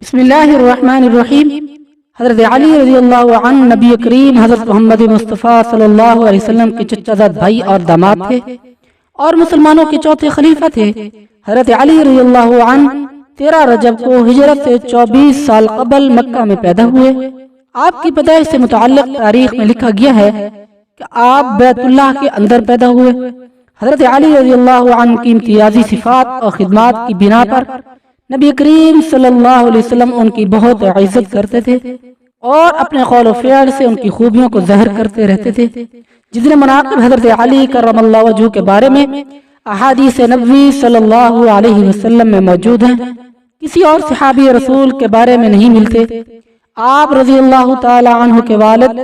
بسم اللہ الرحمن الرحیم۔ حضرت علی رضی اللہ عنہ نبی کریم حضرت محمد مصطفیٰ صلی اللہ علیہ وسلم کے چچا زاد بھائی اور داماد تھے اور مسلمانوں کے چوتھے خلیفہ تھے۔ حضرت علی رضی اللہ عنہ 13 رجب کو ہجرت سے 24 سال قبل مکہ میں پیدا ہوئے۔ آپ کی پیدائش سے متعلق تاریخ میں لکھا گیا ہے کہ آپ بیت اللہ کے اندر پیدا ہوئے۔ حضرت علی رضی اللہ عنہ کی امتیازی صفات اور خدمات کی بنا پر نبی کریم صلی اللہ علیہ وسلم ان کی بہت عزت کرتے تھے اور اپنے قول و فعل سے ان کی خوبیوں کو ظاہر کرتے رہتے تھے۔ جتنے مناقب حضرت علی کرم اللہ وجہہ کے بارے میں احادیث نبوی صلی اللہ علیہ وسلم میں موجود ہیں، کسی اور صحابی رسول کے بارے میں نہیں ملتے۔ آپ رضی اللہ تعالی عنہ کے والد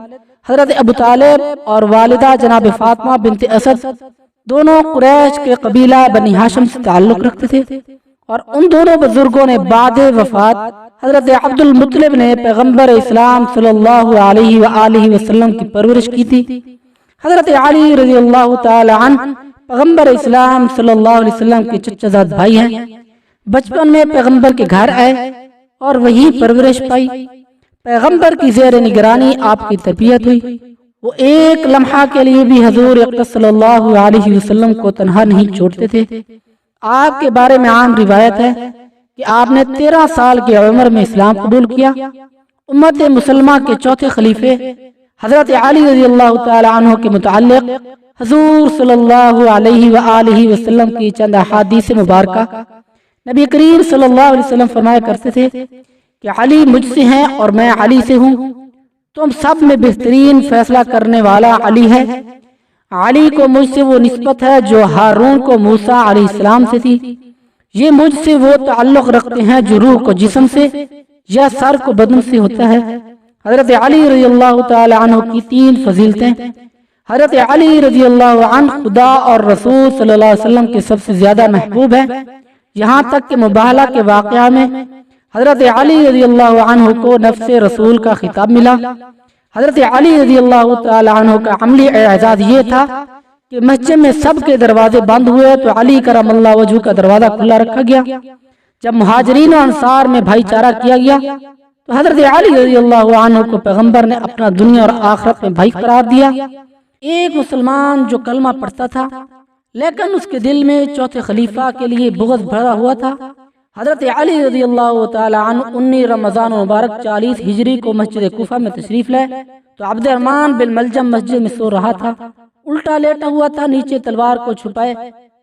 حضرت ابو طالب اور والدہ جناب فاطمہ بنت اسد دونوں قریش کے قبیلہ بنی ہاشم سے تعلق رکھتے تھے، اور ان دونوں بزرگوں نے بعد وفات حضرت عبد المطلب نے پیغمبر اسلام صلی اللہ علیہ وآلہ وسلم کی پرورش کی تھی۔ حضرت علی رضی اللہ تعالی عنہ پیغمبر اسلام صلی اللہ علیہ وسلم کے چچا زاد بھائی ہیں۔ بچپن میں پیغمبر کے گھر آئے اور وہی پرورش پائی۔ پیغمبر کی زیر نگرانی آپ کی تربیت ہوئی۔ وہ ایک لمحہ کے لیے بھی حضور اقدس صلی اللہ علیہ وسلم کو تنہا نہیں چھوڑتے تھے۔ آپ کے بارے میں عام روایت ہے کہ آپ نے 13 سال کی عمر میں اسلام قبول کیا۔ امت مسلمہ کے چوتھے خلیفے حضرت علی رضی اللہ تعالی عنہ کے متعلق حضور صلی اللہ علیہ وآلہ وسلم کی چند احادیث مبارکہ نبی کریم صلی اللہ علیہ وسلم فرمایا کرتے تھے کہ علی مجھ سے ہیں اور میں علی سے ہوں۔ تم سب میں بہترین فیصلہ کرنے والا علی ہے۔ علی کو مجھ سے وہ نسبت ہے جو ہارون کو موسیٰ علیہ السلام سے تھی۔ یہ مجھ سے وہ تعلق رکھتے ہیں جو روح کو جسم سے یا سر کو بدن سے ہوتا ہے۔ حضرت علی رضی اللہ تعالی عنہ کی 3 فضیلتیں۔ حضرت علی رضی اللہ عنہ خدا اور رسول صلی اللہ علیہ وسلم کے سب سے زیادہ محبوب ہیں، یہاں تک کہ مباہلہ کے واقعہ میں حضرت علی رضی اللہ عنہ کو نفس رسول کا خطاب ملا۔ حضرت علی رضی اللہ تعالی عنہ کا عملی اعزاز یہ تھا کہ مسجد میں سب کے دروازے بند ہوئے تو علی کرم اللہ وجہہ کا دروازہ کھلا رکھا گیا۔ جب مہاجرین و انصار میں بھائی چارہ کیا گیا تو حضرت علی رضی اللہ عنہ کو پیغمبر نے اپنا دنیا اور آخرت میں بھائی قرار دیا۔ ایک مسلمان جو کلمہ پڑھتا تھا لیکن اس کے دل میں چوتھے خلیفہ کے لیے بغض بھرا ہوا تھا۔ حضرت علی رضی اللہ تعالی عنہ 19 رمضان مبارک 40 ہجری کو مسجد کوفہ میں تشریف لائے تو عبد الرحمن بن ملجم مسجد میں سو رہا تھا، الٹا لیٹا ہوا تھا، نیچے تلوار کو چھپائے،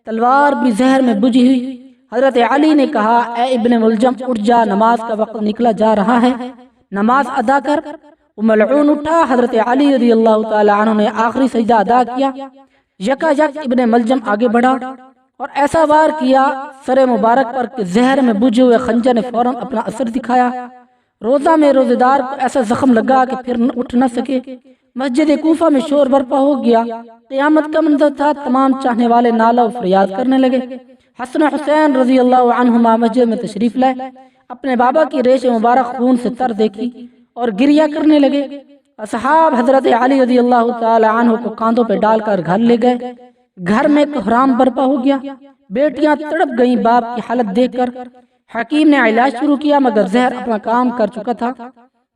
تلوار بھی زہر میں بجھی ہوئی۔ حضرت علی نے کہا، اے ابن ملجم اٹھ جا، نماز کا وقت نکلا جا رہا ہے، نماز ادا کر۔ وہ ملعون اٹھا۔ حضرت علی رضی اللہ تعالی عنہ نے آخری سجدہ ادا کیا۔ یکا یک ابن ملجم آگے بڑھا اور ایسا وار کیا سر مبارک پر کہ زہر میں بجھے ہوئے خنجر نے فوراً اپنا اثر دکھایا۔ روزہ میں روزے دار کو ایسا زخم لگا کہ پھر اٹھ نہ سکے۔ مسجد کوفہ میں شور برپا ہو گیا، قیامت کا منظر تھا۔ تمام چاہنے والے نالہ و فریاد کرنے لگے۔ حسن حسین رضی اللہ عنہما مسجد میں تشریف لائے، اپنے بابا کی ریش مبارک خون سے تر دیکھی اور گریہ کرنے لگے۔ اصحاب حضرت علی رضی اللہ تعالی عنہ کو کاندھوں پہ ڈال کر گھر لے گئے۔ گھر میں کوہرام برپا ہو گیا، بیٹیاں تڑپ گئیں باپ کی حالت دیکھ کر۔ حکیم نے علاج شروع کیا مگر زہر اپنا کام کر چکا تھا۔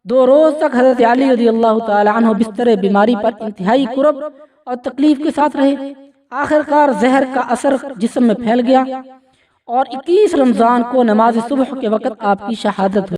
2 روز تک حضرت علی رضی اللہ تعالی عنہ بستر بیماری پر انتہائی کرب اور تکلیف کے ساتھ رہے۔ آخر کار زہر کا اثر جسم میں پھیل گیا اور 21 رمضان کو نماز صبح کے وقت آپ کی شہادت ہوئی۔